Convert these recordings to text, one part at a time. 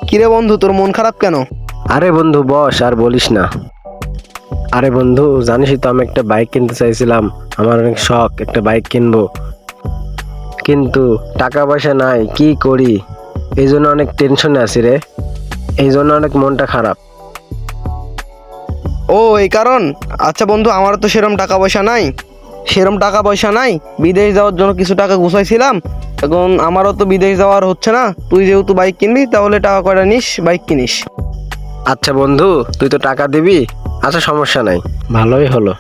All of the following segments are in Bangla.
কিরে বন্ধু, তোর মন খারাপ কেন? আরে বন্ধু বস, আর বলিস না। আরে বন্ধু, জানিসই তো আমি একটা বাইক কিনতে চাইছিলাম। আমার অনেক শখ একটা বাইক কিনবো, কিন্তু টাকা পয়সা নাই, কি করি? এই জন্য অনেক টেনশনে আছি রে। এই জন্য অনেক মনটা খারাপ। ও এই কারণ। আচ্ছা বন্ধু, আমারও তো সেরম টাকা পয়সা নাই। বিদেশ যাওয়ার জন্য কিছু টাকা গুছাইছিলাম, এখন আমারও তো বিদেশ যাওয়ার হচ্ছে না। তুই যেহেতু বাইক কিনবি, তাহলে টাকা কয়টা নিস, বাইক কিনিস। আচ্ছা বন্ধু, তুই তো টাকা দিবি। আচ্ছা সমস্যা নাই, ভালোই হলো।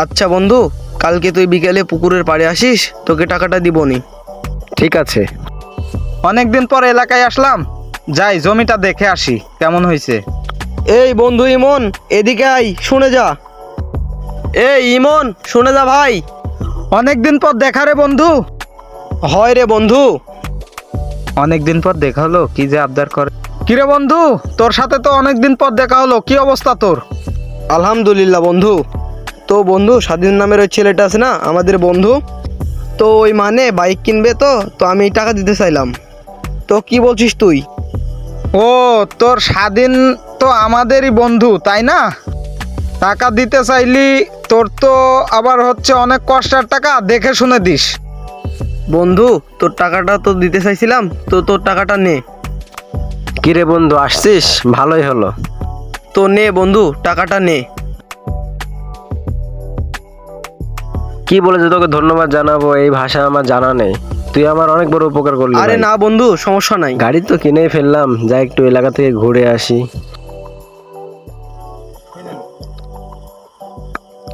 আচ্ছা বন্ধু, কালকে তুই বিকেলে পুকুরের পাড়ে আসিস, তোকে টাকাটা দিবনি। ঠিক আছে। অনেকদিন পর এলাকায় আসলাম, যাই জমিটা দেখে আসি কেমন হয়েছে। এই বন্ধু ইমন, এদিকে আয়, শুনে যা। এই ইমন, শুনে যা ভাই। অনেকদিন পর দেখা রে বন্ধু। হয় রে বন্ধু। অনেকদিন পর দেখা হলো, কি যে আবদার করে। কিরে বন্ধু, তোর সাথে তো অনেকদিন পর দেখা হলো, কি অবস্থা তোর? আলহামদুলিল্লাহ বন্ধু। তো বন্ধু, স্বাধীন নামের ওই ছেলেটা আছে না, আমাদের বন্ধু, তো ওই মানে বাইক কিনবে, তো আমি টাকা দিতে চাইলাম। তো কি বলছিস তুই? ও, তোর স্বাধীন তো আমাদেরই বন্ধু, তাই না? টাকা দিতে চাইলি, তোর তো আবার হচ্ছে অনেক কষ্টের টাকা, দেখে শুনে দিস। বন্ধু, তোর টাকাটা তো দিতে চাইছিলাম, তো তোর টাকাটা নে। কিরে বন্ধু, আসছিস? ভালোই হলো। তো নে বন্ধু, টাকাটা নে। কি বলে যে তোকে ধন্যবাদ জানাবো, এই ভাষা আমার জানা নেই। তুই আমার অনেক বড় উপকার করলি আরে ভাই। না বন্ধু, সমস্যা নাই। গাড়ি তো কিনেই ফেললাম, যাই একটু এলাকা থেকে ঘুরে আসি।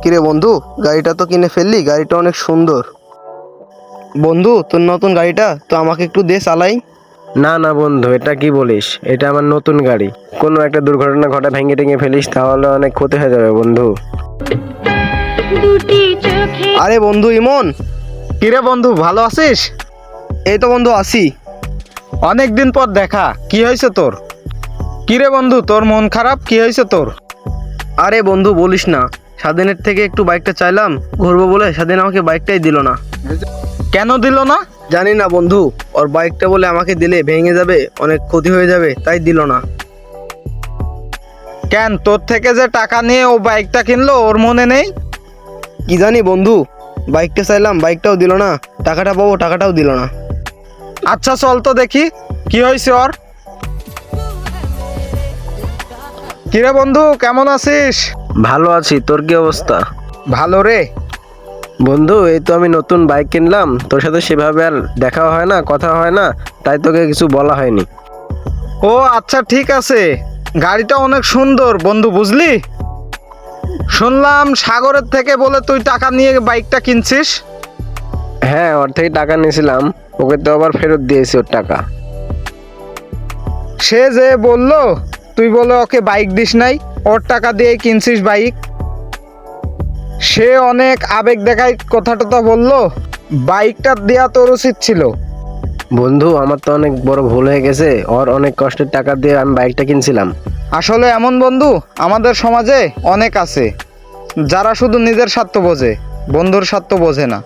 কিরে বন্ধু, গাড়িটা তো কিনে ফেললি, গাড়িটা অনেক সুন্দর। বন্ধু, তোর নতুন গাড়িটা তো আমাকে একটু দে চালাই। না না বন্ধু, এটা কি বলিস? এটা আমার নতুন গাড়ি। কোনো একটা দুর্ঘটনা ঘটা, ভেঙে টেঙে ফেলিস, তাহলে অনেক ক্ষতি হয়ে যাবে বন্ধু। আরে বন্ধু ইমন। কিরে বন্ধু, ভালো আছিস? এই তো বন্ধু আসি। অনেকদিন পর দেখা, কি হয়েছে তোর? কিরে বন্ধু, তোর মন খারাপ, কি হয়েছে তোর? আরে বন্ধু বলিস না, স্বাধীনের থেকে একটু বাইকটা চাইলাম ঘুরবো বলে, স্বাধীন আমাকে বাইকটাই দিল না। কেন দিল না? জানি না বন্ধু, ওর বাইকটা বলে আমাকে দিলে ভেঙে যাবে, অনেক ক্ষতি হয়ে যাবে, তাই দিল না। কেন, তোর থেকে যে টাকা নিয়ে ও বাইকটা কিনলো, ওর মনে নেই? কি জানি বন্ধু, বাইকটা চাইলাম, বাইকটাও দিল না, টাকাটা পাবো, টাকাটাও দিল না। আচ্ছা চল তো দেখি কি হয়েছে ওর। কিরে বন্ধু, কেমন আছিস? ভালো আছি, তোর কি অবস্থা? ভালো রে। বন্ধু, এই তো আমি নতুন বাইক কিনলাম, তোর সাথে সেভাবে আর দেখা হয় না, কথা হয় না, তাই তোকে কিছু বলা হয়নি। ও আচ্ছা ঠিক আছে, গাড়িটা অনেক সুন্দর বন্ধু, বুঝলি? শুনলাম সাগরের থেকে বলে তুই টাকা নিয়ে বাইকটা কিনছিস। হ্যাঁ, ওর থেকে টাকা নিয়েছিলাম, ওকে তো আবার ফেরত দিয়েছি ওর টাকা। সে যে বললো তুই বলে ওকে বাইক দিস নাই, ওর টাকা দিয়ে কিনছিস বাইক। সে অনেক আবেগ দেখায় কথাটা বললো, বাইকটা দেয়া তোর উচিত ছিল। বন্ধু, আমার তো অনেক বড় ভুল হয়ে গেছে, ওর অনেক কষ্টের টাকা দিয়ে আমি বাইকটা কিনছিলাম। আসলে এমন বন্ধু আমাদের সমাজে অনেক আছে, যারা শুধু নিজের স্বার্থ বোঝে, বন্ধুর স্বার্থ বোঝে না।